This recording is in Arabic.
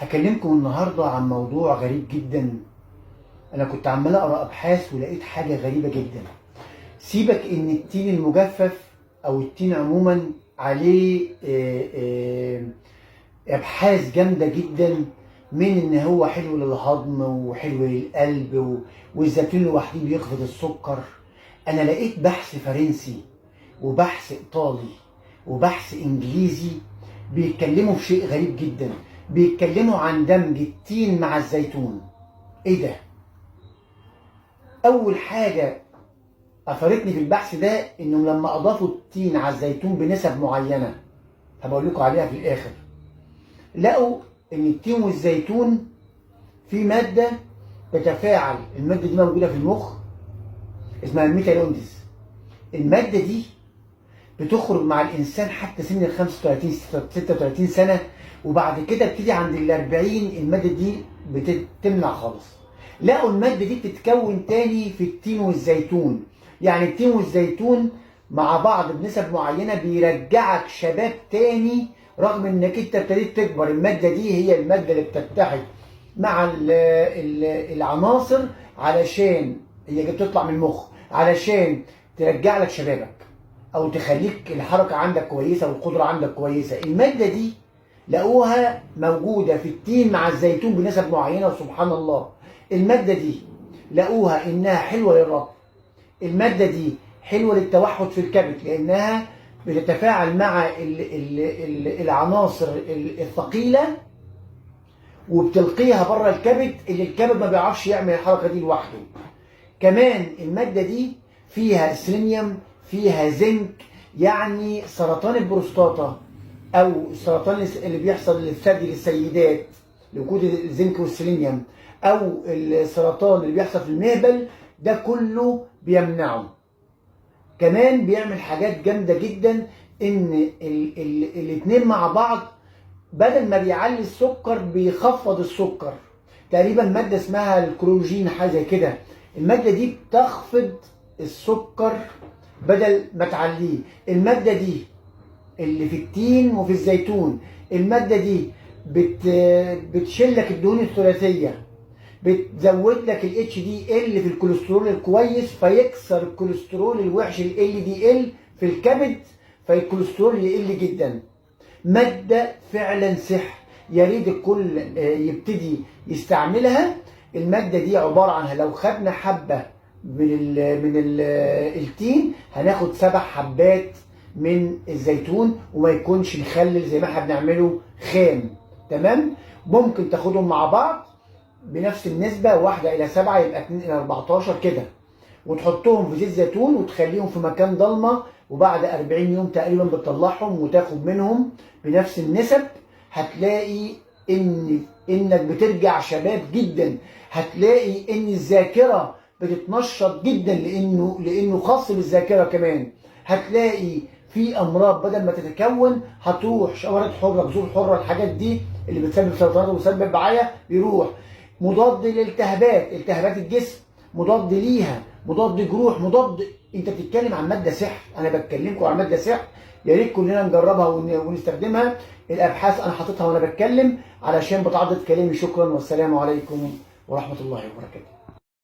هكلمكم النهارده عن موضوع غريب جدا. انا كنت عمال اقرا ابحاث ولقيت حاجه غريبه جدا. سيبك ان التين المجفف او التين عموما عليه ابحاث جامده جدا من ان هو حلو للهضم وحلو للقلب والزيتون لوحده بيخفض السكر. انا لقيت بحث فرنسي وبحث ايطالي وبحث انجليزي بيتكلموا في شيء غريب جدا. بيتكلموا عن دمج التين مع الزيتون. ايه ده؟ اول حاجه اثرتني في البحث ده انهم لما اضافوا التين على الزيتون بنسب معينه هبقول لكم عليها في الاخر، لقوا ان التين والزيتون في ماده تتفاعل. الماده دي موجوده في المخ اسمها الميتالونديز. الماده دي بتخرج مع الانسان حتى سن ال 35 36 سنه، وبعد كده بتيجي عند ال 40 الماده دي بتمنع خالص. لقوا الماده دي بتتكون تاني في التين والزيتون. يعني التين والزيتون مع بعض بنسب معينه بيرجعك شباب تاني رغم انك انت ابتديت تكبر. الماده دي هي الماده اللي بتتحد مع العناصر علشان هي بتطلع من المخ علشان ترجع لك شبابك او تخليك الحركه عندك كويسه والقدره عندك كويسه. الماده دي لقوها موجوده في التين مع الزيتون بنسب معينه، وسبحان الله الماده دي لقوها انها حلوه للربط. الماده دي حلوه للتوحد في الكبد لانها بتتفاعل مع العناصر الثقيله وبتلقيها بره الكبد اللي الكبد ما بيعرفش يعمل الحركه دي لوحده. كمان الماده دي فيها سيلينيوم، فيها زنك. يعني سرطان البروستاتا او السرطان اللي بيحصل للثدي للسيدات لوجود الزنك والسيلينيوم، او السرطان اللي بيحصل في المهبل، ده كله بيمنعه. كمان بيعمل حاجات جامده جدا ان الاتنين مع بعض بدل ما بيعلي السكر بيخفض السكر. تقريبا ماده اسمها الكروجين حاجه زي كده. الماده دي بتخفض السكر بدل ما تعليه. الماده دي اللي في التين وفي الزيتون، الماده دي بتشيل لك الدهون الثلاثيه، بتزود لك الاتش دي ال في الكوليسترول الكويس فيكسر الكوليسترول الوحش ال دي ال في الكبد فالكوليسترول يقل جدا. ماده فعلا سحر، يا ريت الكل يبتدي يستعملها. الماده دي عباره عن لو خدنا حبه من التين هناخد 7 حبات من الزيتون وما يكونش مخلل زي ما احنا بنعمله خام. تمام؟ ممكن تاخدهم مع بعض بنفس النسبة 1:7 يبقى 2:14 كده، وتحطهم في زيت زيتون وتخليهم في مكان ضلمة، وبعد 40 يوم تقريبا بتطلعهم وتاخد منهم بنفس النسب. هتلاقي انك بترجع شباب جدا. هتلاقي ان الذاكرة بتتنشط جدا لانه خاص بالذاكرة كمان. هتلاقي في امراض بدل ما تتكون هتروح شوارد حره، جذور حره، الحاجات دي اللي بتسبب سرطانات وبتسبب بعايه بيروح. مضاد للالتهابات، التهابات الجسم مضاد ليها، مضاد جروح، مضاد. انت بتتكلم عن ماده سحر. انا بتكلمكم عن ماده سحر، يا ريت كلنا نجربها ونستخدمها. الابحاث انا حاططها وانا بتكلم علشان بتعضد كلامي. شكرا والسلام عليكم ورحمه الله وبركاته.